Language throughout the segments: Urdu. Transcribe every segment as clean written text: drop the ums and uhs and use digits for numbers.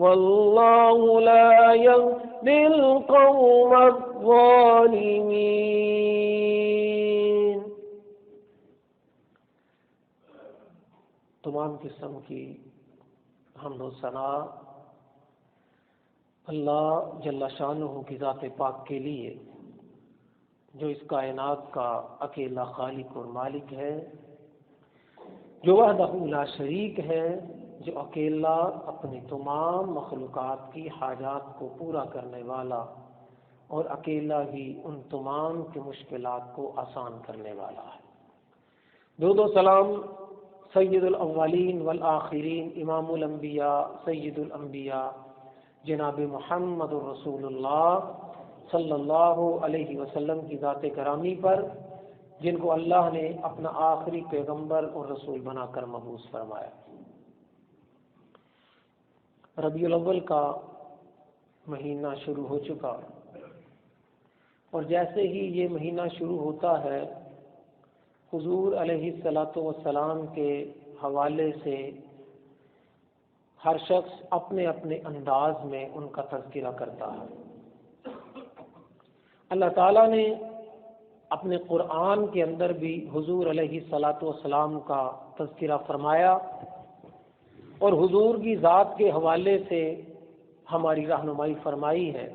واللہ لا یہدی القوم الظالمین۔ تمام قسم کی حمد و ثنا اللہ جل شانہ کی ذات پاک کے لیے، جو اس کائنات کا اکیلا خالق اور مالک ہے، جو وحدہ لا شریک ہے، جو اکیلا اپنی تمام مخلوقات کی حاجات کو پورا کرنے والا اور اکیلا ہی ان تمام کی مشکلات کو آسان کرنے والا ہے۔ درود و سلام سید الاولین والآخرین، امام الانبیاء، سید الانبیاء، جناب محمد رسول اللہ صلی اللہ علیہ وسلم کی ذات گرامی پر، جن کو اللہ نے اپنا آخری پیغمبر اور رسول بنا کر مبعوث فرمایا۔ ربیع الاول کا مہینہ شروع ہو چکا، اور جیسے ہی یہ مہینہ شروع ہوتا ہے، حضور علیہ الصلاۃ والسلام کے حوالے سے ہر شخص اپنے اپنے انداز میں ان کا تذکرہ کرتا ہے۔ اللہ تعالیٰ نے اپنے قرآن کے اندر بھی حضور علیہ الصلاۃ والسلام کا تذکرہ فرمایا، اور حضور کی ذات کے حوالے سے ہماری رہنمائی فرمائی ہے۔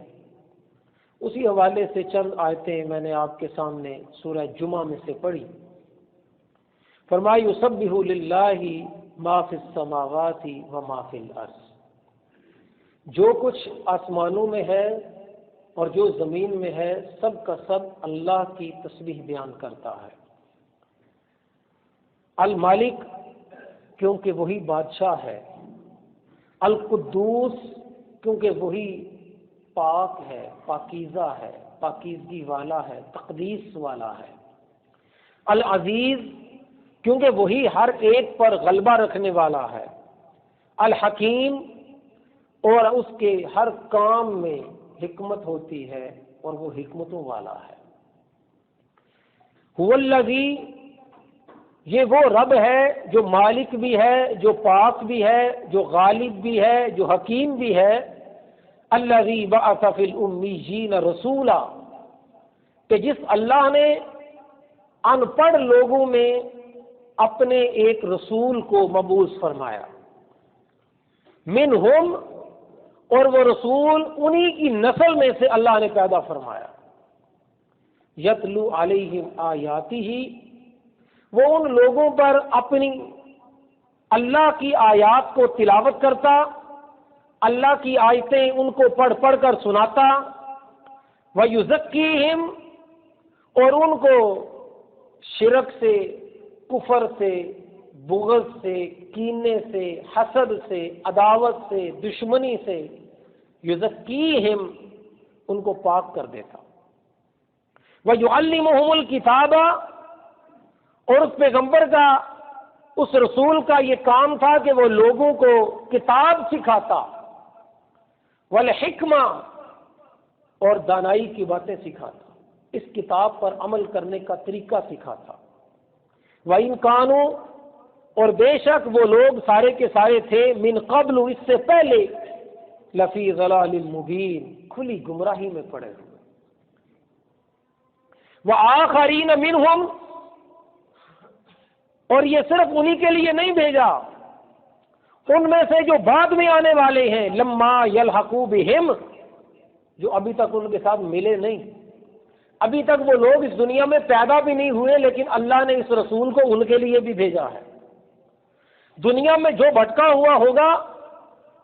اسی حوالے سے چند آیتیں میں نے آپ کے سامنے سورہ جمعہ میں سے پڑھی۔ فرمایا یسبح للہ ما فی السماوات و ما فی الارض، جو کچھ آسمانوں میں ہے اور جو زمین میں ہے، سب کا سب اللہ کی تسبیح بیان کرتا ہے۔ المالک، کیونکہ وہی بادشاہ ہے۔ القدوس، کیونکہ وہی پاک ہے، پاکیزہ ہے، پاکیزگی والا ہے، تقدیس والا ہے۔ العزیز، کیونکہ وہی ہر ایک پر غلبہ رکھنے والا ہے۔ الحکیم، اور اس کے ہر کام میں حکمت ہوتی ہے اور وہ حکمتوں والا ہے۔ هو الذی، یہ وہ رب ہے جو مالک بھی ہے، جو پاک بھی ہے، جو غالب بھی ہے، جو حکیم بھی ہے۔ الذی بعث فی الامیین رسولا، کہ جس اللہ نے ان پڑھ لوگوں میں اپنے ایک رسول کو مبعوث فرمایا۔ منہم، اور وہ رسول انہی کی نسل میں سے اللہ نے پیدا فرمایا۔ یتلو علیہم آیاتہ، وہ ان لوگوں پر اپنی اللہ کی آیات کو تلاوت کرتا، اللہ کی آیتیں ان کو پڑھ پڑھ کر سناتا۔ وَيُزَكِّيهِمْ، اور ان کو شرک سے، کفر سے، بغض سے، کینے سے، حسد سے، عداوت سے، دشمنی سے، یزکیہم، ان کو پاک کر دیتا۔ وَيُعَلِّمُهُمُ الْكِتَابَ، اور اس پیغمبر کا، اس رسول کا یہ کام تھا کہ وہ لوگوں کو کتاب سکھاتا۔ وَالْحِکْمَةَ، اور دانائی کی باتیں سکھاتا، اس کتاب پر عمل کرنے کا طریقہ سکھاتا۔ وَإِنْ كَانُوا، اور بے شک وہ لوگ سارے کے سارے تھے، من قبل، اس سے پہلے، لفی ضلال مبین، کھلی گمراہی میں پڑے ہوئے۔ وآخرین منہم، اور یہ صرف انہی کے لیے نہیں بھیجا، ان میں سے جو بعد میں آنے والے ہیں، لما یلحقوا بہم، جو ابھی تک ان کے ساتھ ملے نہیں، ابھی تک وہ لوگ اس دنیا میں پیدا بھی نہیں ہوئے، لیکن اللہ نے اس رسول کو ان کے لیے بھی بھیجا ہے۔ دنیا میں جو بھٹکا ہوا ہوگا،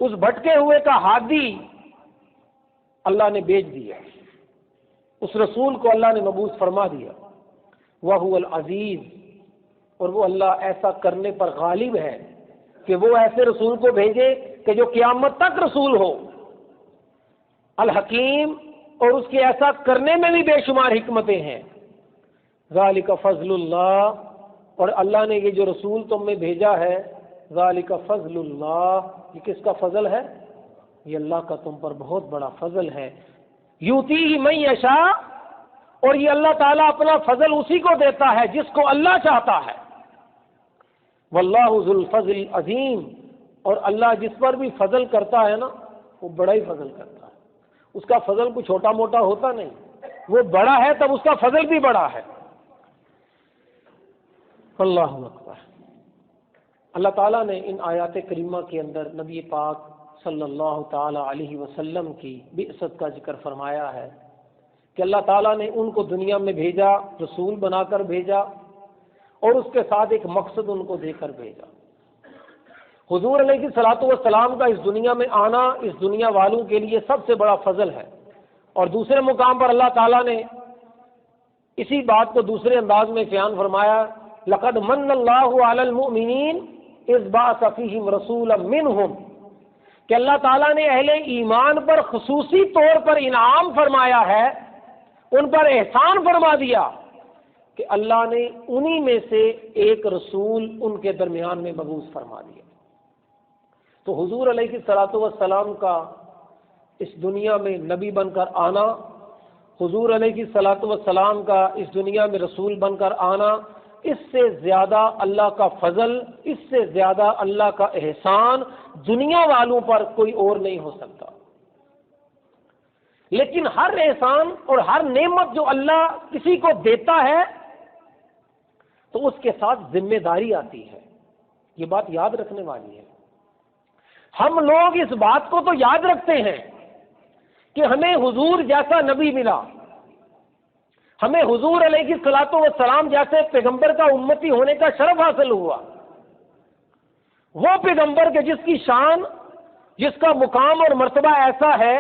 اس بھٹکے ہوئے کا ہادی اللہ نے بھیج دیا، اس رسول کو اللہ نے مبعوث فرما دیا۔ وَهُوَ الْعَزِيزُ، اور وہ اللہ ایسا کرنے پر غالب ہے کہ وہ ایسے رسول کو بھیجے کہ جو قیامت تک رسول ہو۔ الحکیم، اور اس کے ایسا کرنے میں بھی بے شمار حکمتیں ہیں۔ ذالک فضل اللہ، اور اللہ نے یہ جو رسول تم میں بھیجا ہے، ذالک فضل اللہ، یہ کس کا فضل ہے؟ یہ اللہ کا تم پر بہت بڑا فضل ہے۔ یؤتیہ من یشاء، اور یہ اللہ تعالیٰ اپنا فضل اسی کو دیتا ہے جس کو اللہ چاہتا ہے۔ واللہ ذو الفضل العظیم، اور اللہ جس پر بھی فضل کرتا ہے نا، وہ بڑا ہی فضل کرتا ہے، اس کا فضل کوئی چھوٹا موٹا ہوتا نہیں، وہ بڑا ہے تب اس کا فضل بھی بڑا ہے۔ اللہ اکبر۔ اللہ تعالیٰ نے ان آیات کریمہ کے اندر نبی پاک صلی اللہ تعالی علیہ وسلم کی بعثت کا ذکر فرمایا ہے کہ اللہ تعالیٰ نے ان کو دنیا میں بھیجا، رسول بنا کر بھیجا، اور اس کے ساتھ ایک مقصد ان کو دے کر بھیجا۔ حضور علیہ الصلوۃ والسلام کا اس دنیا میں آنا اس دنیا والوں کے لیے سب سے بڑا فضل ہے۔ اور دوسرے مقام پر اللہ تعالیٰ نے اسی بات کو دوسرے انداز میں بیان فرمایا، لقد من اللہ علی المؤمنین اذ بعث فیہم رسولا منہم، کہ اللہ تعالیٰ نے اہل ایمان پر خصوصی طور پر انعام فرمایا ہے، ان پر احسان فرما دیا کہ اللہ نے انہی میں سے ایک رسول ان کے درمیان میں مبعوث فرما دیا۔ تو حضور علیہ الصلوۃ والسلام کا اس دنیا میں نبی بن کر آنا، حضور علیہ الصلوۃ والسلام کا اس دنیا میں رسول بن کر آنا، اس سے زیادہ اللہ کا فضل، اس سے زیادہ اللہ کا احسان دنیا والوں پر کوئی اور نہیں ہو سکتا۔ لیکن ہر احسان اور ہر نعمت جو اللہ کسی کو دیتا ہے تو اس کے ساتھ ذمہ داری آتی ہے، یہ بات یاد رکھنے والی ہے۔ ہم لوگ اس بات کو تو یاد رکھتے ہیں کہ ہمیں حضور جیسا نبی ملا، ہمیں حضور علیہ الصلوۃ والسلام جیسے پیغمبر کا امتی ہونے کا شرف حاصل ہوا، وہ پیغمبر کے جس کی شان، جس کا مقام اور مرتبہ ایسا ہے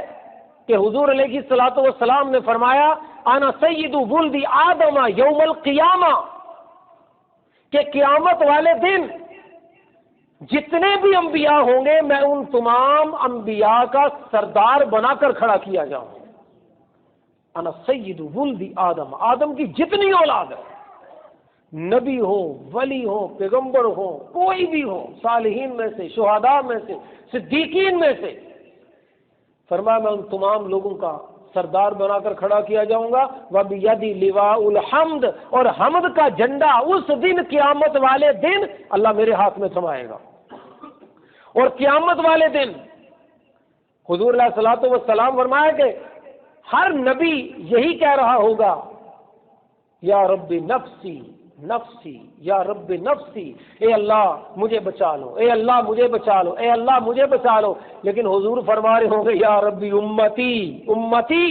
کہ حضور علیہ الصلوۃ والسلام نے فرمایا انا سید ولد آدم یوم القیامہ، کہ قیامت والے دن جتنے بھی انبیاء ہوں گے میں ان تمام انبیاء کا سردار بنا کر کھڑا کیا جاؤں۔ انا سید ولد آدم، آدم کی جتنی اولاد ہے، نبی ہو، ولی ہو، پیغمبر ہو، کوئی بھی ہو، صالحین میں سے، شہداء میں سے، صدیقین میں سے، فرمایا میں ان تمام لوگوں کا سردار بنا کر کھڑا کیا جاؤں گا۔ وَبِيَدِي لِوَاءُ الْحَمْدِ، اور حمد کا جھنڈا اس دن، قیامت والے دن اللہ میرے ہاتھ میں تھمائے گا۔ اور قیامت والے دن حضور علیہ الصلوۃ والسلام فرمایا کہ ہر نبی یہی کہہ رہا ہوگا، یا رب نفسی نفسی، یا رب نفسی، اے اللہ مجھے بچا لو، اے اللہ مجھے بچا لو، اے اللہ مجھے بچا لو۔ لیکن حضور فرما رہے ہوں گے یا ربی امتی امتی،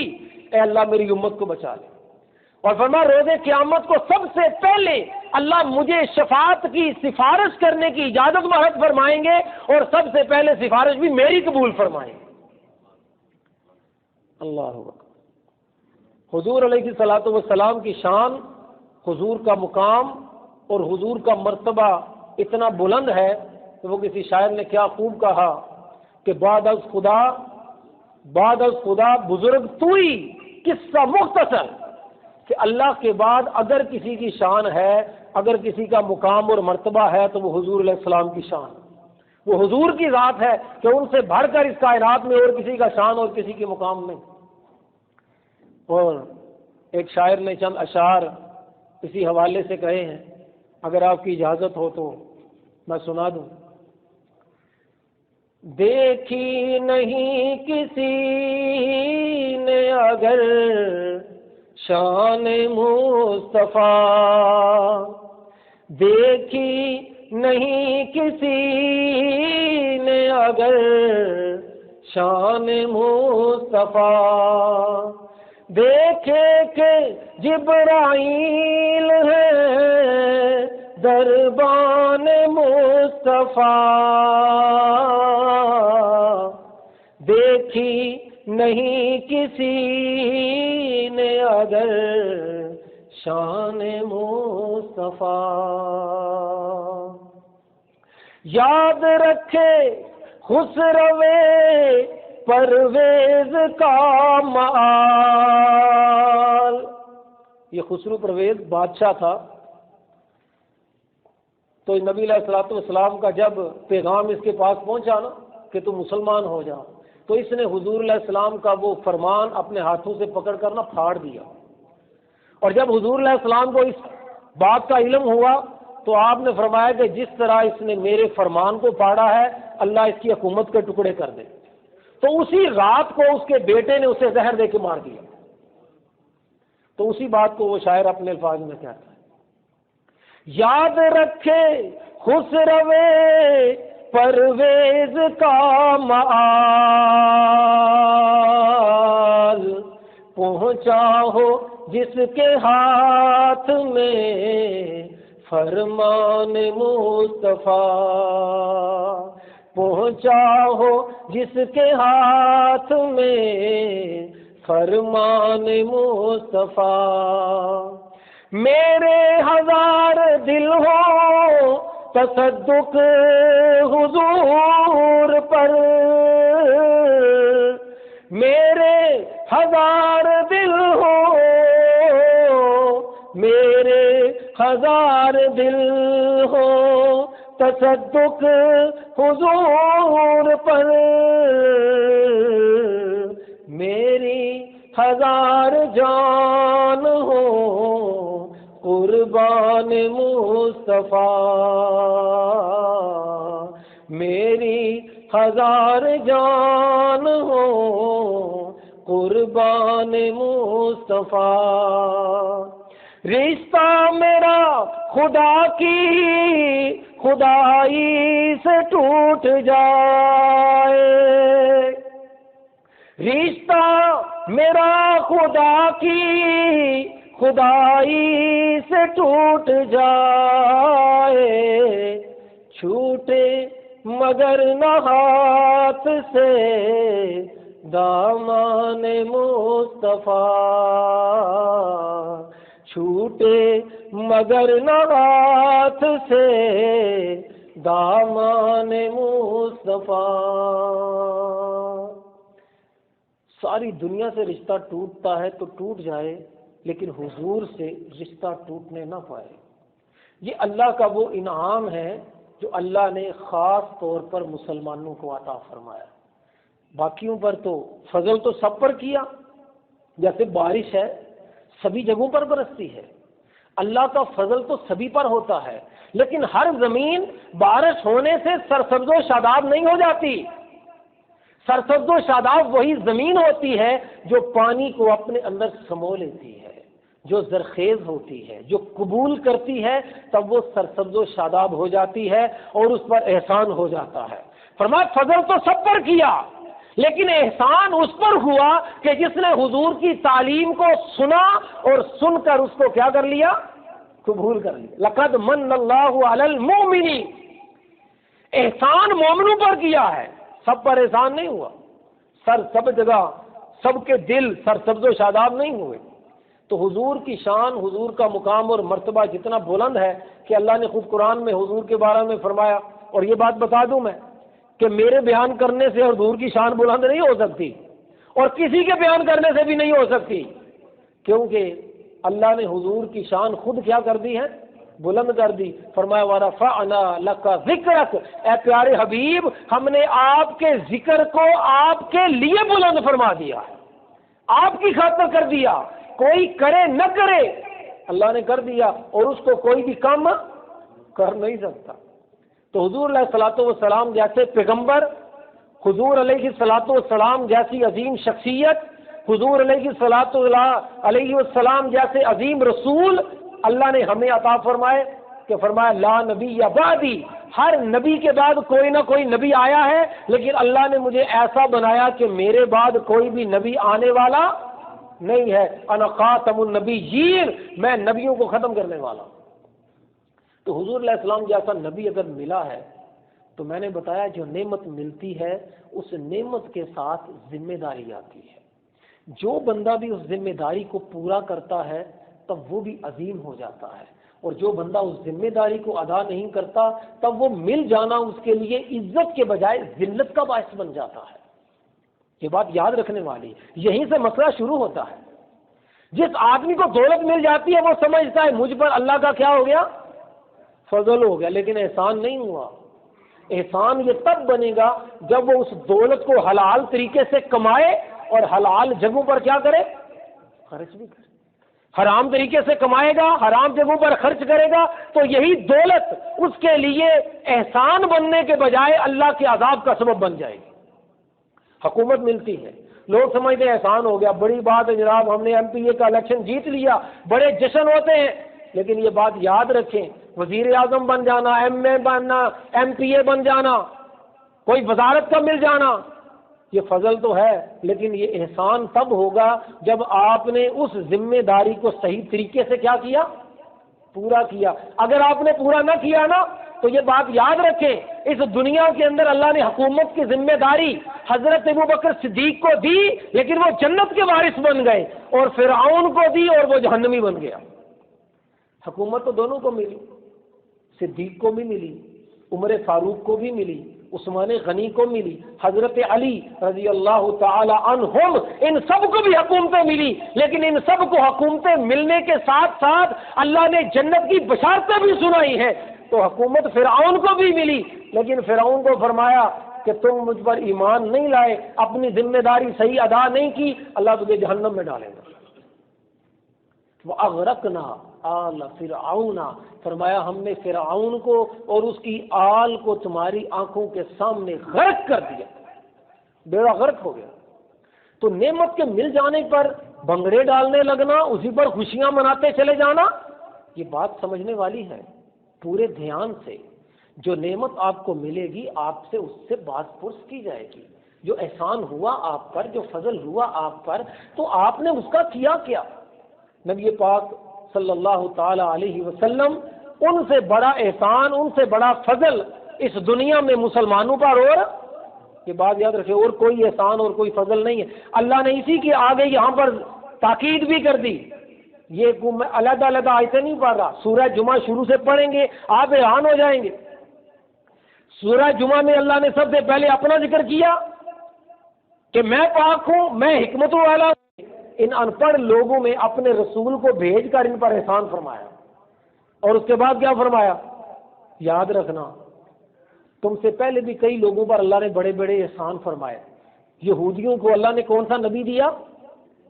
اے اللہ میری امت کو بچا لے۔ اور فرما روز قیامت کو سب سے پہلے اللہ مجھے شفاعت کی سفارش کرنے کی اجازت محض فرمائیں گے، اور سب سے پہلے سفارش بھی میری قبول فرمائیں گے۔ اللہ اکبر۔ حضور علیہ الصلوۃ والسلام کی شان، حضور کا مقام اور حضور کا مرتبہ اتنا بلند ہے کہ وہ کسی شاعر نے کیا خوب کہا کہ بعد از خدا بزرگ تو ہی، قصہ مختصر، کہ اللہ کے بعد اگر کسی کی شان ہے، اگر کسی کا مقام اور مرتبہ ہے تو وہ حضور علیہ السلام کی شان، وہ حضور کی ذات ہے کہ ان سے بڑھ کر اس کائنات میں اور کسی کا شان اور کسی کے مقام نہیں۔ اور ایک شاعر نے چند اشعار اسی حوالے سے کہے ہیں، اگر آپ کی اجازت ہو تو میں سنا دوں۔ دیکھی نہیں کسی نے اگر شان مصطفیٰ، دیکھی نہیں کسی نے اگر شان مصطفیٰ، دیکھے کہ جبرائیل ہے دربان مصطفیٰ، دیکھی نہیں کسی نے اگر شان مصطفیٰ، یاد رکھے خسروے پرویز کا مآل۔ یہ خسرو پرویز بادشاہ تھا، تو نبی علیہ الصلوۃ والسلام کا جب پیغام اس کے پاس پہنچا نا کہ تم مسلمان ہو جا، تو اس نے حضور علیہ السلام کا وہ فرمان اپنے ہاتھوں سے پکڑ کر نہ پھاڑ دیا۔ اور جب حضور علیہ السلام کو اس بات کا علم ہوا تو آپ نے فرمایا کہ جس طرح اس نے میرے فرمان کو پھاڑا ہے، اللہ اس کی حکومت کے ٹکڑے کر دے۔ تو اسی رات کو اس کے بیٹے نے اسے زہر دے کے مار دیا. تو اسی بات کو وہ شاعر اپنے الفاظ میں کہتا ہے، یاد رکھے خسروے پرویز کا مآل، پہنچا ہو جس کے ہاتھ میں فرمان مصطفیٰ، پہنچا ہو جس کے ہاتھ میں فرمان مصطفیٰ. میرے ہزار دل ہو تصدق حضور پر، میرے ہزار دل ہو، میرے ہزار دل ہو تصدق حضور پر، میری ہزار جان ہو قربان مصطفیٰ، میری ہزار جان ہو قربان مصطفیٰ. رشتہ میرا خدا کی خدائی سے ٹوٹ جائے، رشتہ میرا خدا کی خدائی سے ٹوٹ جائے، چھوٹے مگر نہ ہاتھ سے دامان مصطفیٰ، چھوٹے مگر نہ ہاتھ سے دامان مصطفیٰ. ساری دنیا سے رشتہ ٹوٹتا ہے تو ٹوٹ جائے، لیکن حضور سے رشتہ ٹوٹنے نہ پائے. یہ اللہ کا وہ انعام ہے جو اللہ نے خاص طور پر مسلمانوں کو عطا فرمایا. باقیوں پر تو فضل تو سب پر کیا، جیسے بارش ہے سبھی جگہوں پر برستی ہے، اللہ کا فضل تو سبھی پر ہوتا ہے، لیکن ہر زمین بارش ہونے سے سرسبز و شاداب نہیں ہو جاتی. سرسبز و شاداب وہی زمین ہوتی ہے جو پانی کو اپنے اندر سمو لیتی ہے، جو زرخیز ہوتی ہے، جو قبول کرتی ہے، تب وہ سرسبز و شاداب ہو جاتی ہے اور اس پر احسان ہو جاتا ہے. فرمایا فضل تو سب پر کیا، لیکن احسان اس پر ہوا کہ جس نے حضور کی تعلیم کو سنا اور سن کر اس کو کیا کر لیا؟ قبول کر لیا. لقد من اللہ علی المؤمنین، احسان مومنوں پر کیا ہے، سب پر احسان نہیں ہوا. سب جگہ سب کے دل سرسبز و شاداب نہیں ہوئے. تو حضور کی شان، حضور کا مقام اور مرتبہ جتنا بلند ہے کہ اللہ نے خود قرآن میں حضور کے بارے میں فرمایا. اور یہ بات بتا دوں میں کہ میرے بیان کرنے سے حضور کی شان بلند نہیں ہو سکتی، اور کسی کے بیان کرنے سے بھی نہیں ہو سکتی، کیونکہ اللہ نے حضور کی شان خود کیا کر دی ہے؟ بلند کر دی. فرمایا وَرَفَعْنَا لَكَ ذِكْرَكَ، اے پیارے حبیب ہم نے آپ کے ذکر کو آپ کے لیے بلند فرما دیا، آپ کی خاطر کر دیا. کوئی کرے نہ کرے اللہ نے کر دیا، اور اس کو کوئی بھی کم کر نہیں سکتا. تو حضور علیہ الصلوۃ والسلام جیسے پیغمبر، حضور علیہ الصلوۃ والسلام جیسی عظیم شخصیت، حضور علیہ الصلوۃ والسلام جیسے عظیم رسول اللہ نے ہمیں عطا فرمائے. کہ فرمایا لا نبی یا بعدی، ہر نبی کے بعد کوئی نہ کوئی نبی آیا ہے، لیکن اللہ نے مجھے ایسا بنایا کہ میرے بعد کوئی بھی نبی آنے والا نہیں ہے. انا خاتم النبیین، میں نبیوں کو ختم کرنے والا. تو حضور علیہ السلام جیسا نبی اگر ملا ہے تو میں نے بتایا جو نعمت ملتی ہے اس نعمت کے ساتھ ذمہ داری آتی ہے. جو بندہ بھی اس ذمہ داری کو پورا کرتا ہے تب وہ بھی عظیم ہو جاتا ہے، اور جو بندہ اس ذمہ داری کو ادا نہیں کرتا تب وہ مل جانا اس کے لیے عزت کے بجائے ذلت کا باعث بن جاتا ہے. یہ بات یاد رکھنے والی، یہیں سے مسئلہ شروع ہوتا ہے. جس آدمی کو دولت مل جاتی ہے وہ سمجھتا ہے مجھ پر اللہ کا کیا ہو گیا؟ فضل ہو گیا، لیکن احسان نہیں ہوا. احسان یہ تب بنے گا جب وہ اس دولت کو حلال طریقے سے کمائے اور حلال جگہوں پر کیا کرے؟ خرچ بھی کرے. حرام طریقے سے کمائے گا، حرام جگہوں پر خرچ کرے گا، تو یہی دولت اس کے لیے احسان بننے کے بجائے اللہ کے عذاب کا سبب بن جائے گی. حکومت ملتی ہے، لوگ سمجھتے ہیں احسان ہو گیا، بڑی بات ہے جناب ہم نے ایم پی اے کا الیکشن جیت لیا، بڑے جشن ہوتے ہیں، لیکن یہ بات یاد رکھیں وزیر اعظم بن جانا، ایم اے بننا، ایم پی اے بن جانا، کوئی وزارت کا مل جانا، یہ فضل تو ہے، لیکن یہ احسان تب ہوگا جب آپ نے اس ذمہ داری کو صحیح طریقے سے کیا کیا، پورا کیا۔ اگر آپ نے پورا نہ کیا نا تو یہ بات یاد رکھیں اس دنیا کے اندر اللہ نے حکومت کی ذمہ داری حضرت ابوبکر صدیق کو دی، لیکن وہ جنت کے وارث بن گئے، اور فرعون کو دی اور وہ جہنمی بن گیا۔ حکومت تو دونوں کو ملی، صدیق کو بھی ملی، عمر فاروق کو بھی ملی، عثمان غنی کو ملی، حضرت علی رضی اللہ تعالی عنہم، ان سب کو بھی حکومتیں ملی، لیکن ان سب کو حکومتیں ملنے کے ساتھ ساتھ اللہ نے جنت کی بشارتیں بھی سنائی ہیں۔ تو حکومت فرعون کو بھی ملی، لیکن فرعون کو فرمایا کہ تم مجھ پر ایمان نہیں لائے، اپنی ذمہ داری صحیح ادا نہیں کی، اللہ تجھے جہنم میں ڈالے گا۔ وَأَغْرَقْنَا آلَ فِرْعَوْنَ، فرمایا ہم نے فرعون کو اور اس کی آل کو تمہاری آنکھوں کے سامنے غرق کر دیا، بیڑا غرق ہو گیا۔ تو نعمت کے مل جانے پر بنگڑے ڈالنے لگنا، اسی پر خوشیاں مناتے چلے جانا، یہ بات سمجھنے والی ہے۔ پورے دھیان سے جو نعمت آپ کو ملے گی آپ سے اس سے بات پرس کی جائے گی، جو احسان ہوا آپ پر، جو فضل ہوا آپ پر، تو آپ نے اس کا کیا کیا۔ نبی پاک صلی اللہ تعالی علیہ وسلم، ان سے بڑا احسان، ان سے بڑا فضل اس دنیا میں مسلمانوں پر، اور یہ بات یاد رکھے، اور کوئی احسان اور کوئی فضل نہیں ہے۔ اللہ نے اسی کی آگے یہاں پر تاکید بھی کر دی۔ یہ میں علیحدہ علیحدہ آیتیں نہیں پڑھ رہا، سورہ جمعہ شروع سے پڑھیں گے آپ حیران ہو جائیں گے۔ سورہ جمعہ میں اللہ نے سب سے پہلے اپنا ذکر کیا کہ میں پاک ہوں، میں حکمت والا ہوں۔ ان ان پڑھ لوگوں میں اپنے رسول کو بھیج کر ان پر احسان فرمایا، اور اس کے بعد کیا فرمایا، یاد رکھنا تم سے پہلے بھی کئی لوگوں پر اللہ نے بڑے بڑے احسان فرمائے۔ یہودیوں کو اللہ نے کون سا نبی دیا،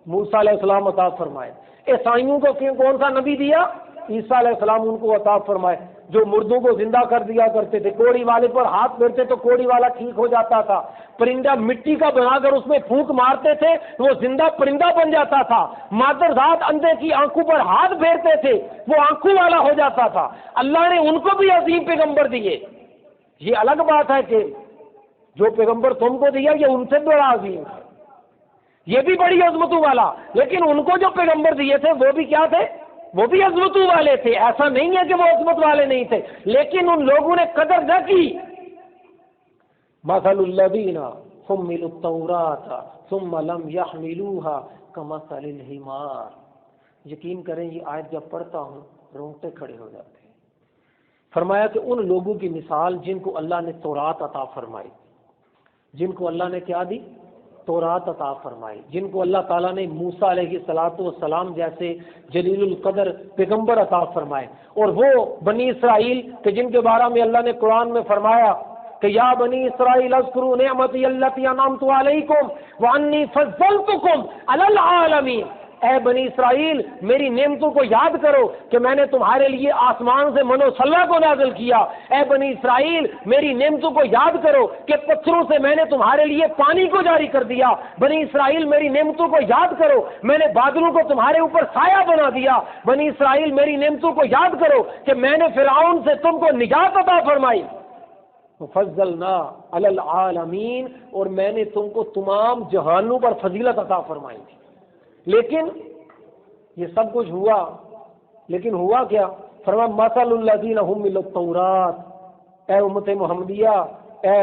موسیٰ علیہ السلام عطا فرمائے۔ عیسائیوں کو کون سا نبی دیا، عیسیٰ علیہ السلام ان کو عطا فرمائے۔ جو مردوں کو زندہ کر دیا کرتے تھے، کوڑی والے پر ہاتھ پھیرتے تو کوڑی والا ٹھیک ہو جاتا تھا، پرندہ مٹی کا بنا کر اس میں پھونک مارتے تھے وہ زندہ پرندہ بن جاتا تھا، مادر ذات اندھے کی آنکھوں پر ہاتھ پھیرتے تھے وہ آنکھوں والا ہو جاتا تھا۔ اللہ نے ان کو بھی عظیم پیغمبر دیے۔ یہ الگ بات ہے کہ جو پیغمبر تم کو دیا یہ ان سے بڑا عظیم ہے، یہ بھی بڑی عظمتوں والا، لیکن ان کو جو پیغمبر دیے تھے وہ بھی کیا تھے، وہ بھی عظمتوں والے تھے۔ ایسا نہیں ہے کہ وہ عظمت والے نہیں تھے، لیکن ان لوگوں نے قدر نہ کی۔ مثل الذین حملوا التوراۃ ثم لم يحملوها كمثل الحمار۔ یقین کریں یہ آیت جب پڑھتا ہوں رونگٹے کھڑے ہو جاتے ہیں۔ فرمایا کہ ان لوگوں کی مثال جن کو اللہ نے تورات عطا فرمائی، جن کو اللہ نے کیا دی، تورات عطا فرمائی، جن کو اللہ تعالیٰ نے موسیٰ علیہ السلام جیسے جلیل القدر پیغمبر عطا فرمائے، اور وہ بنی اسرائیل کہ جن کے بارے میں اللہ نے قرآن میں فرمایا کہ یا بنی اسرائیل اذکروا نعمتی التی انعمت علیکم وانی فضلتکم علی العالمین۔ اے بنی اسرائیل میری نعمتوں کو یاد کرو کہ میں نے تمہارے لیے آسمان سے من و سلوہ کو نازل کیا۔ اے بنی اسرائیل میری نعمتوں کو یاد کرو کہ پتھروں سے میں نے تمہارے لیے پانی کو جاری کر دیا۔ بنی اسرائیل میری نعمتوں کو یاد کرو میں نے بادلوں کو تمہارے اوپر سایہ بنا دیا۔ بنی اسرائیل میری نعمتوں کو یاد کرو کہ میں نے فرعون سے تم کو نجات عطا فرمائی۔ فضلنا علی العالمین، اور میں نے تم کو تمام جہانوں پر فضیلت عطا فرمائی تھی۔ لیکن یہ سب کچھ ہوا، لیکن ہوا کیا؟ فرمایا مثل الذین حملوا التوراۃ، اے امت محمدیہ، اے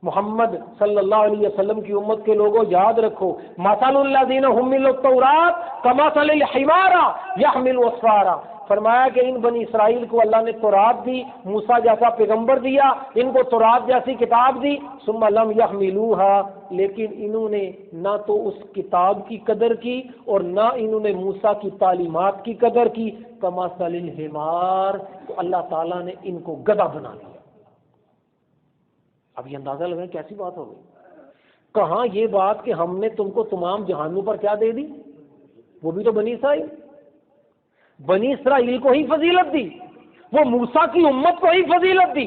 محمد صلی اللہ علیہ وسلم کی امت کے لوگوں یاد رکھو، مثل الذین حملوا التوراۃ کمثل الحمار یحمل اسفارا۔ فرمایا کہ ان بنی اسرائیل کو اللہ نے تورات دی، موسیٰ جیسا پیغمبر دیا، ان کو تورات جیسی کتاب دی، ثم لم یحملوها، لیکن انہوں نے نہ تو اس کتاب کی قدر کی اور نہ انہوں نے موسیٰ کی تعلیمات کی قدر کی، کمثل الحمار، تو اللہ تعالیٰ نے ان کو گدھا بنا دیا۔ اب یہ اندازہ لگائیں کیسی بات ہو گئی۔ کہاں یہ بات کہ ہم نے تم کو تمام جہانوں پر کیا دے دی، وہ بھی تو بنی اسرائیل، بنی اسرائیل کو ہی فضیلت دی، وہ موسیٰ کی امت کو ہی فضیلت دی،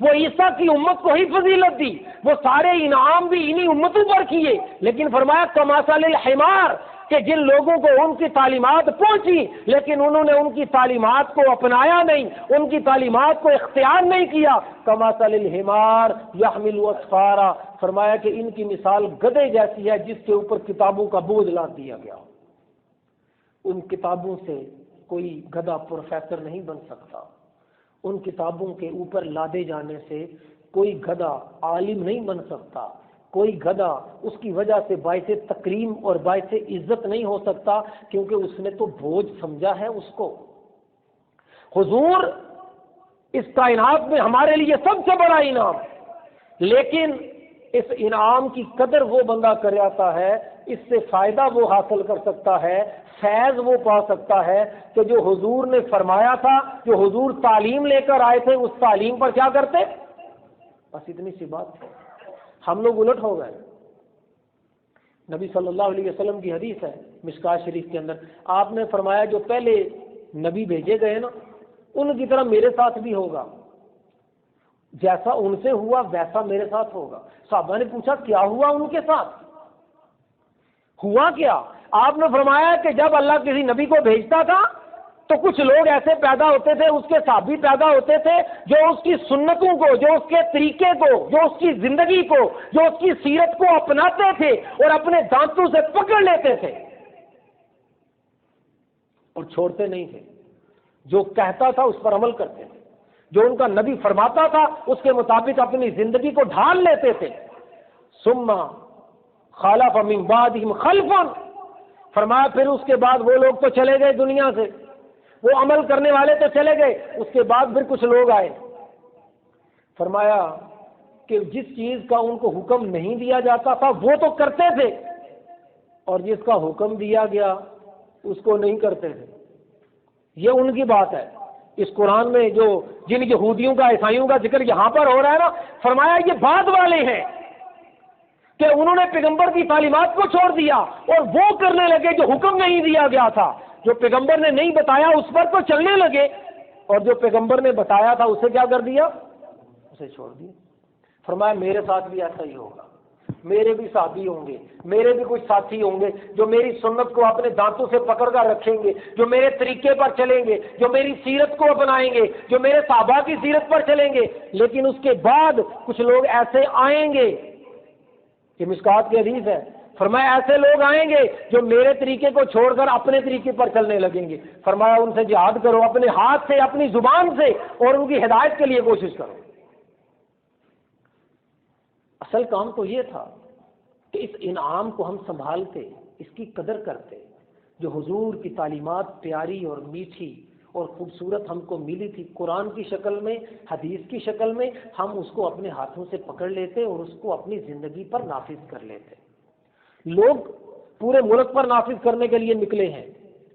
وہ عیسیٰ کی امت کو ہی فضیلت دی، وہ سارے انعام بھی انہی امتوں پر کیے، لیکن فرمایا کمثل الحمار، کہ جن لوگوں کو ان کی تعلیمات پہنچی لیکن انہوں نے ان کی تعلیمات کو اپنایا نہیں، ان کی تعلیمات کو اختیار نہیں کیا، کمثل الحمار یحمل اسفارا، فرمایا کہ ان کی مثال گدھے جیسی ہے جس کے اوپر کتابوں کا بوجھ لاد دیا گیا۔ ان کتابوں سے کوئی گدھا پروفیسر نہیں بن سکتا، ان کتابوں کے اوپر لادے جانے سے کوئی گدھا عالم نہیں بن سکتا، کوئی گدھا اس کی وجہ سے باعث تکریم اور باعث عزت نہیں ہو سکتا، کیونکہ اس نے تو بوجھ سمجھا ہے اس کو۔ حضور اس کائنات میں ہمارے لیے سب سے بڑا انعام، لیکن اس انعام کی قدر وہ بندہ کر آتا ہے، اس سے فائدہ وہ حاصل کر سکتا ہے، فیض وہ پا سکتا ہے کہ جو حضور نے فرمایا تھا، جو حضور تعلیم لے کر آئے تھے، اس تعلیم پر کیا کرتے؟ بس اتنی سی بات ہے۔ ہم لوگ الٹ ہو گئے۔ نبی صلی اللہ علیہ وسلم کی حدیث ہے مشکوٰۃ شریف کے اندر، آپ نے فرمایا جو پہلے نبی بھیجے گئے نا، ان کی طرح میرے ساتھ بھی ہوگا، جیسا ان سے ہوا ویسا میرے ساتھ ہوگا۔ صحابہ نے پوچھا کیا ہوا ان کے ساتھ؟ ہوا کیا؟ آپ نے فرمایا کہ جب اللہ کسی نبی کو بھیجتا تھا تو کچھ لوگ ایسے پیدا ہوتے تھے، اس کے صحابی پیدا ہوتے تھے جو اس کی سنتوں کو، جو اس کے طریقے کو، جو اس کی زندگی کو، جو اس کی سیرت کو اپناتے تھے اور اپنے دانتوں سے پکڑ لیتے تھے اور چھوڑتے نہیں تھے، جو کہتا تھا اس پر عمل کرتے تھے، جو ان کا نبی فرماتا تھا اس کے مطابق اپنی زندگی کو ڈھال لیتے تھے۔ ثم خلف من بعدہم خلف، فرمایا پھر اس کے بعد وہ لوگ تو چلے گئے دنیا سے، وہ عمل کرنے والے تو چلے گئے، اس کے بعد پھر کچھ لوگ آئے۔ فرمایا کہ جس چیز کا ان کو حکم نہیں دیا جاتا تھا وہ تو کرتے تھے، اور جس کا حکم دیا گیا اس کو نہیں کرتے تھے۔ یہ ان کی بات ہے۔ اس قرآن میں جو جن یہودیوں کا، عیسائیوں کا ذکر یہاں پر ہو رہا ہے نا، فرمایا یہ بعد والے ہیں کہ انہوں نے پیغمبر کی تعلیمات کو چھوڑ دیا اور وہ کرنے لگے جو حکم نہیں دیا گیا تھا، جو پیغمبر نے نہیں بتایا اس پر تو چلنے لگے، اور جو پیغمبر نے بتایا تھا اسے کیا کر دیا؟ اسے چھوڑ دیا۔ فرمایا میرے ساتھ بھی ایسا ہی ہوگا، میرے بھی ساتھی ہوں گے، میرے بھی کچھ ساتھی ہوں گے جو میری سنت کو اپنے دانتوں سے پکڑ کر رکھیں گے، جو میرے طریقے پر چلیں گے، جو میری سیرت کو اپنائیں گے، جو میرے صحابہ کی سیرت پر چلیں گے، لیکن اس کے بعد کچھ لوگ ایسے آئیں گے، یہ مشکوٰۃ کی حدیث ہے، فرمایا ایسے لوگ آئیں گے جو میرے طریقے کو چھوڑ کر اپنے طریقے پر چلنے لگیں گے۔ فرمایا ان سے جہاد کرو، اپنے ہاتھ سے، اپنی زبان سے، اور ان کی ہدایت کے لیے کوشش کرو۔ اصل کام تو یہ تھا کہ اس انعام کو ہم سنبھالتے، اس کی قدر کرتے، جو حضور کی تعلیمات پیاری اور میٹھی اور خوبصورت ہم کو ملی تھی قرآن کی شکل میں، حدیث کی شکل میں، ہم اس کو اپنے ہاتھوں سے پکڑ لیتے اور اس کو اپنی زندگی پر نافذ کر لیتے۔ لوگ پورے ملک پر نافذ کرنے کے لیے نکلے ہیں،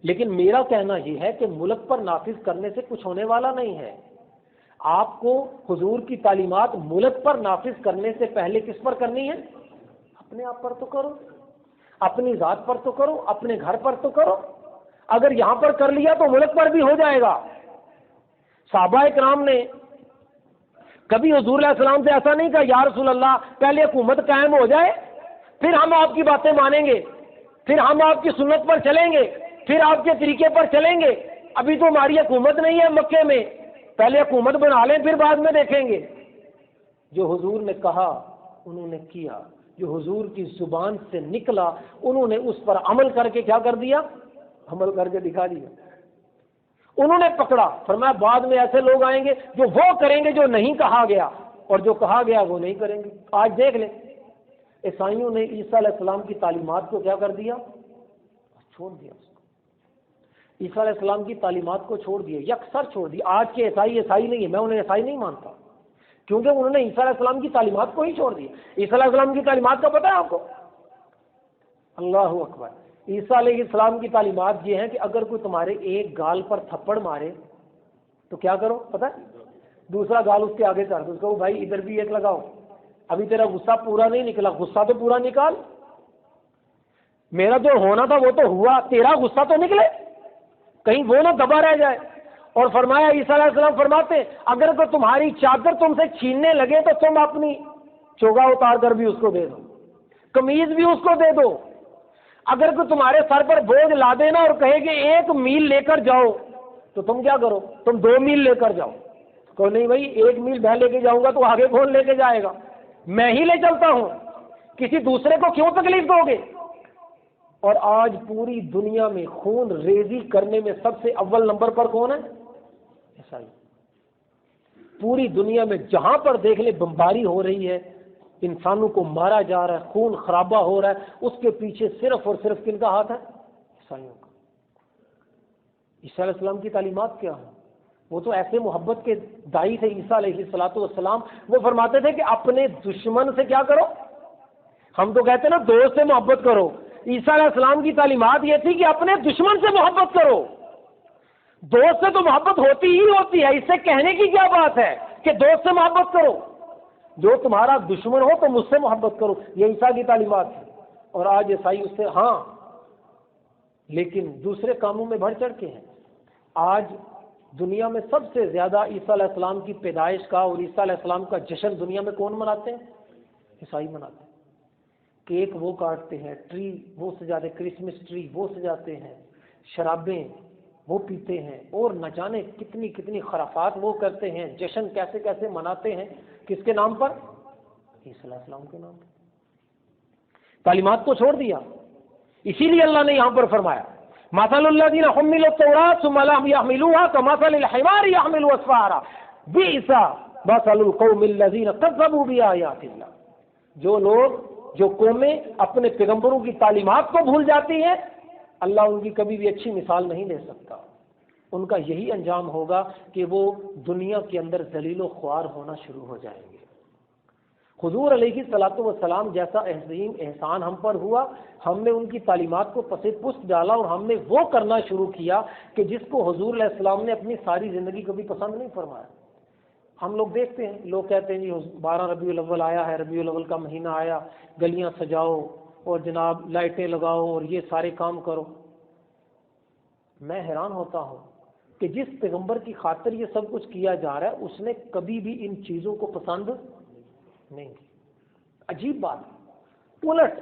لیکن میرا کہنا یہ ہے کہ ملک پر نافذ کرنے سے کچھ ہونے والا نہیں ہے۔ آپ کو حضور کی تعلیمات ملک پر نافذ کرنے سے پہلے کس پر کرنی ہے؟ اپنے آپ پر تو کرو، اپنی ذات پر تو کرو، اپنے گھر پر تو کرو۔ اگر یہاں پر کر لیا تو ملک پر بھی ہو جائے گا۔ صحابہ کرام نے کبھی حضور علیہ السلام سے ایسا نہیں کہا یا رسول اللہ پہلے حکومت قائم ہو جائے پھر ہم آپ کی باتیں مانیں گے، پھر ہم آپ کی سنت پر چلیں گے، پھر آپ کے طریقے پر چلیں گے، ابھی تو ہماری حکومت نہیں ہے مکے میں، پہلے حکومت بنا لیں پھر بعد میں دیکھیں گے۔ جو حضور نے کہا انہوں نے کیا، جو حضور کی زبان سے نکلا انہوں نے اس پر عمل کر کے کیا کر دیا؟ عمل کر کے دکھا دیا۔ انہوں نے پکڑا، فرمایا بعد میں ایسے لوگ آئیں گے جو وہ کریں گے جو نہیں کہا گیا، اور جو کہا گیا وہ نہیں کریں گے۔ آج دیکھ لیں عیسائیوں نے عیسیٰ علیہ السلام کی تعلیمات کو کیا کر دیا؟ چھوڑ دیا۔ اس کو عیسیٰ علیہ السلام کی تعلیمات کو چھوڑ دیا، یکسر چھوڑ دیا۔ آج کے عیسائی نہیں ہے، میں انہیں عیسائی نہیں مانتا، کیونکہ انہوں نے عیسیٰ علیہ السلام کی تعلیمات کو ہی چھوڑ دیا۔ عیسیٰ علیہ السلام کی تعلیمات کا پتہ ہے آپ کو؟ اللہ اکبر۔ عیسیٰ علیہ السلام کی تعلیمات یہ ہیں کہ اگر کوئی تمہارے ایک گال پر تھپڑ مارے تو کیا کرو پتہ ہے؟ دوسرا گال اس کے آگے کر دو، اس کو بھائی ادھر بھی ایک لگاؤ، ابھی تیرا غصہ پورا نہیں نکلا، غصہ تو پورا نکال، میرا جو ہونا تھا وہ تو ہوا، تیرا غصہ تو نکلے، کہیں وہ نہ دبا رہ جائے۔ اور فرمایا عیسیٰ علیہ السلام فرماتے ہیں اگر کوئی تمہاری چادر تم سے چھیننے لگے تو تم اپنی چوگا اتار کر بھی اس کو دے دو، قمیض بھی اس کو دے دو۔ اگر کوئی تمہارے سر پر بوجھ لا دینا اور کہے کہ 1 میل لے کر جاؤ تو تم کیا کرو؟ تم 2 میل لے کر جاؤ۔ کوئی نہیں بھائی 1 میل میں لے کے جاؤں گا تو آگے کون لے کے جائے گا؟ میں ہی لے چلتا ہوں، کسی دوسرے کو کیوں تکلیف دو گے؟ اور آج پوری دنیا میں خون ریزی کرنے میں سب سے اول نمبر پر کون ہے؟ عیسائی۔ پوری دنیا میں جہاں پر دیکھ لے بمباری ہو رہی ہے، انسانوں کو مارا جا رہا ہے، خون خرابہ ہو رہا ہے، اس کے پیچھے صرف اور صرف کن کا ہاتھ ہے؟ عیسائیوں کا۔ عیسیٰ علیہ السلام کی تعلیمات کیا ہیں؟ وہ تو ایسے محبت کے داعی تھے عیسیٰ علیہ السلام، وہ فرماتے تھے کہ اپنے دشمن سے کیا کرو؟ ہم تو کہتے ہیں نا دوست سے محبت کرو، عیسیٰ علیہ السلام کی تعلیمات یہ تھی کہ اپنے دشمن سے محبت کرو۔ دوست سے تو محبت ہوتی ہی ہوتی ہے، اس سے کہنے کی کیا بات ہے کہ دوست سے محبت کرو؟ جو تمہارا دشمن ہو تو مجھ سے محبت کرو، یہ عیسیٰ کی تعلیمات ہے۔ اور آج عیسائی اس سے ہاں لیکن دوسرے کاموں میں بڑھ چڑھ کے ہیں۔ آج دنیا میں سب سے زیادہ عیسیٰ علیہ السلام کی پیدائش کا اور عیسیٰ علیہ السلام کا جشن دنیا میں کون مناتے ہیں؟ عیسائی مناتے ہیں۔ کیک وہ کاٹتے ہیں، ٹری وہ سجاتے، کرسمس ٹری وہ سجاتے ہیں، شرابیں وہ پیتے ہیں، اور نہ جانے کتنی کتنی خرافات وہ کرتے ہیں، جشن کیسے کیسے مناتے ہیں، کس کے نام پر؟ عیسیٰ علیہ السلام کے نام پر۔ تعلیمات کو چھوڑ دیا، اسی لیے اللہ نے یہاں پر فرمایا مثل الذین حملوا التوراۃ ثم لم یحملوها کمثل الحمار یحمل اسفارا بئس مثل القوم الذین کذبوا بآیات اللہ۔ جو قومیں اپنے پیغمبروں کی تعلیمات کو بھول جاتی ہیں، اللہ ان کی کبھی بھی اچھی مثال نہیں لے سکتا۔ ان کا یہی انجام ہوگا کہ وہ دنیا کے اندر ذلیل و خوار ہونا شروع ہو جائیں گے۔ حضور علیہ الصلوۃ والسلام جیسا عظیم احسان ہم پر ہوا، ہم نے ان کی تعلیمات کو پس پشت ڈالا اور ہم نے وہ کرنا شروع کیا کہ جس کو حضور علیہ السلام نے اپنی ساری زندگی کبھی پسند نہیں فرمایا۔ ہم لوگ دیکھتے ہیں، لوگ کہتے ہیں جی 12 ربیع الاول آیا ہے، ربیع الاول کا مہینہ آیا، گلیاں سجاؤ اور جناب لائٹیں لگاؤ اور یہ سارے کام کرو۔ میں حیران ہوتا ہوں کہ جس پیغمبر کی خاطر یہ سب کچھ کیا جا رہا ہے اس نے کبھی بھی ان چیزوں کو پسند نہیں کی۔ عجیب بات، الٹ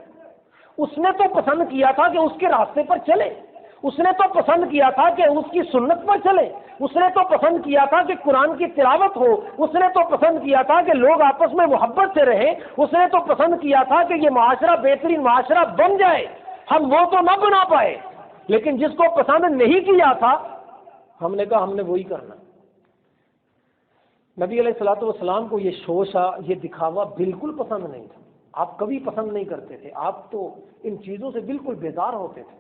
اس نے تو پسند کیا تھا کہ اس کے راستے پر چلے، اس نے تو پسند کیا تھا کہ اس کی سنت پر چلے، اس نے تو پسند کیا تھا کہ قرآن کی تلاوت ہو، اس نے تو پسند کیا تھا کہ لوگ آپس میں محبت سے رہیں، اس نے تو پسند کیا تھا کہ یہ معاشرہ بہترین معاشرہ بن جائے۔ ہم وہ تو نہ بنا پائے، لیکن جس کو پسند نہیں کیا تھا ہم نے کہا ہم نے وہی کرنا۔ نبی علیہ الصلوۃ والسلام کو یہ شوشہ، یہ دکھاوا بالکل پسند نہیں تھا، آپ کبھی پسند نہیں کرتے تھے، آپ تو ان چیزوں سے بالکل بیزار ہوتے تھے۔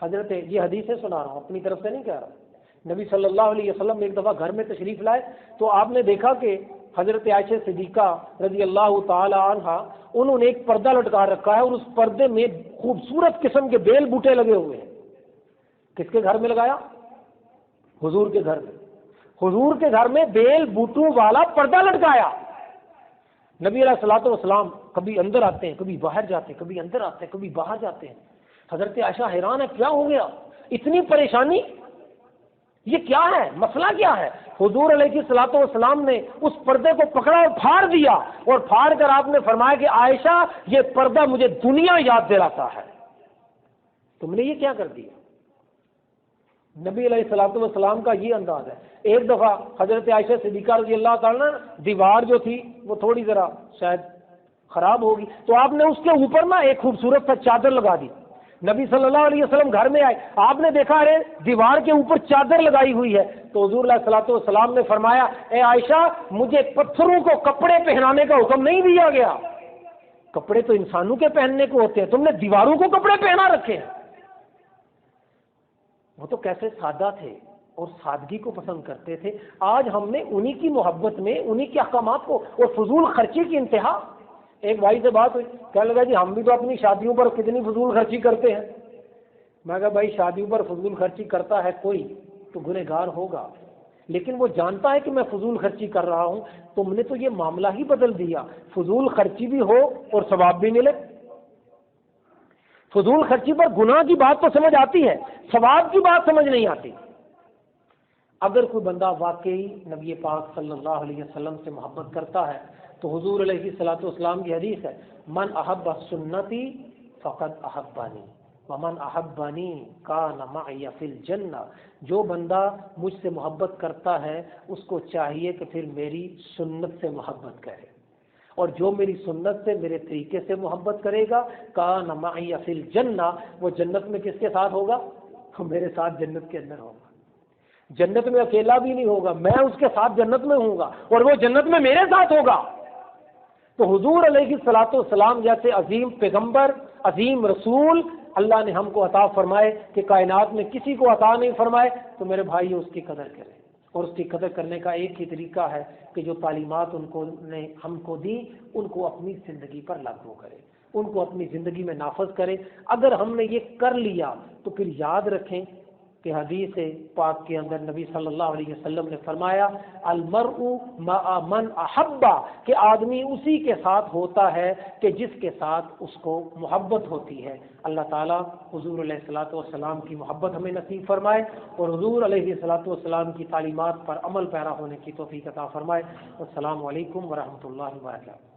حضرت یہ حدیثیں سنا رہا ہوں، اپنی طرف سے نہیں کہہ رہا۔ نبی صلی اللہ علیہ وسلم ایک دفعہ گھر میں تشریف لائے تو آپ نے دیکھا کہ حضرت عائشہ صدیقہ رضی اللہ تعالی عنہا انہوں نے ایک پردہ لٹکا رکھا ہے اور اس پردے میں خوبصورت قسم کے بیل بوٹے لگے ہوئے ہیں۔ کس کے گھر میں لگایا؟ حضور کے گھر میں۔ حضور کے گھر میں بیل بوٹوں والا پردہ لٹکایا۔ نبی علیہ الصلوۃ والسلام کبھی اندر آتے ہیں، کبھی باہر جاتے ہیں، کبھی اندر آتے ہیں، کبھی باہر جاتے ہیں۔ حضرت عائشہ حیران ہے، کیا ہو گیا؟ اتنی پریشانی، یہ کیا ہے؟ مسئلہ کیا ہے؟ حضور علیہ الصلوۃ والسلام نے اس پردے کو پکڑا اور پھاڑ دیا، اور پھاڑ کر آپ نے فرمایا کہ عائشہ یہ پردہ مجھے دنیا یاد دلاتا ہے، تم نے یہ کیا کر دیا؟ نبی علیہ الصلوۃ والسلام کا یہ انداز ہے۔ ایک دفعہ حضرت عائشہ صدیقہ رضی اللہ تعالیٰ دیوار جو تھی وہ تھوڑی ذرا شاید خراب ہوگی تو آپ نے اس کے اوپر نا ایک خوبصورت سا چادر لگا دی۔ نبی صلی اللہ علیہ وسلم گھر میں آئے، آپ نے دیکھا ارے دیوار کے اوپر چادر لگائی ہوئی ہے، تو حضور علیہ الصلوۃ والسلام نے فرمایا اے عائشہ مجھے پتھروں کو کپڑے پہنانے کا حکم نہیں دیا گیا، کپڑے تو انسانوں کے پہننے کو ہوتے ہیں، تم نے دیواروں کو کپڑے پہنا رکھے ہیں۔ وہ تو کیسے سادہ تھے اور سادگی کو پسند کرتے تھے۔ آج ہم نے انہی کی محبت میں انہی کے احکامات کو اور فضول خرچی کی انتہا۔ ایک بھائی سے بات ہوئی، کہنے لگا جی ہم بھی تو اپنی شادیوں پر کتنی فضول خرچی کرتے ہیں۔ میں کہا بھائی شادیوں پر فضول خرچی کرتا ہے کوئی تو گنہگار ہوگا، لیکن وہ جانتا ہے کہ میں فضول خرچی کر رہا ہوں، تم نے تو یہ معاملہ ہی بدل دیا، فضول خرچی بھی ہو اور ثواب بھی ملے۔ فضول خرچی پر گناہ کی بات تو سمجھ آتی ہے، ثواب کی بات سمجھ نہیں آتی۔ اگر کوئی بندہ واقعی نبی پاک صلی اللہ علیہ وسلم سے محبت کرتا ہے تو حضور علیہ الصلوۃ والسلام کی حدیث ہے، من احب سنتی فقد احبانی ومن احبانی کان معی فی الجنہ، جو بندہ مجھ سے محبت کرتا ہے اس کو چاہیے کہ پھر میری سنت سے محبت کرے، اور جو میری سنت سے میرے طریقے سے محبت کرے گا کان معی فی الجنہ، وہ جنت میں کس کے ساتھ ہوگا؟ تو میرے ساتھ جنت کے اندر ہوگا۔ جنت میں اکیلا بھی نہیں ہوگا، میں اس کے ساتھ جنت میں ہوں گا اور وہ جنت میں میرے ساتھ ہوگا۔ تو حضور علیہ الصلوۃ والسلام جیسے عظیم پیغمبر، عظیم رسول اللہ نے ہم کو عطا فرمائے کہ کائنات میں کسی کو عطا نہیں فرمائے، تو میرے بھائی اس کی قدر کریں، اور اس کی قدر کرنے کا ایک ہی طریقہ ہے کہ جو تعلیمات ان کو نے ہم کو دی ان کو اپنی زندگی پر لاگو کریں، ان کو اپنی زندگی میں نافذ کریں۔ اگر ہم نے یہ کر لیا تو پھر یاد رکھیں کہ حدیث پاک کے اندر نبی صلی اللہ علیہ وسلم نے فرمایا المرء مع من احبا، کہ آدمی اسی کے ساتھ ہوتا ہے کہ جس کے ساتھ اس کو محبت ہوتی ہے۔ اللہ تعالیٰ حضور علیہ الصلوۃ والسلام کی محبت ہمیں نصیب فرمائے اور حضور علیہ الصلوۃ والسلام کی تعلیمات پر عمل پیرا ہونے کی توفیق عطا فرمائے۔ السلام علیکم ورحمۃ اللہ وبرکاتہ۔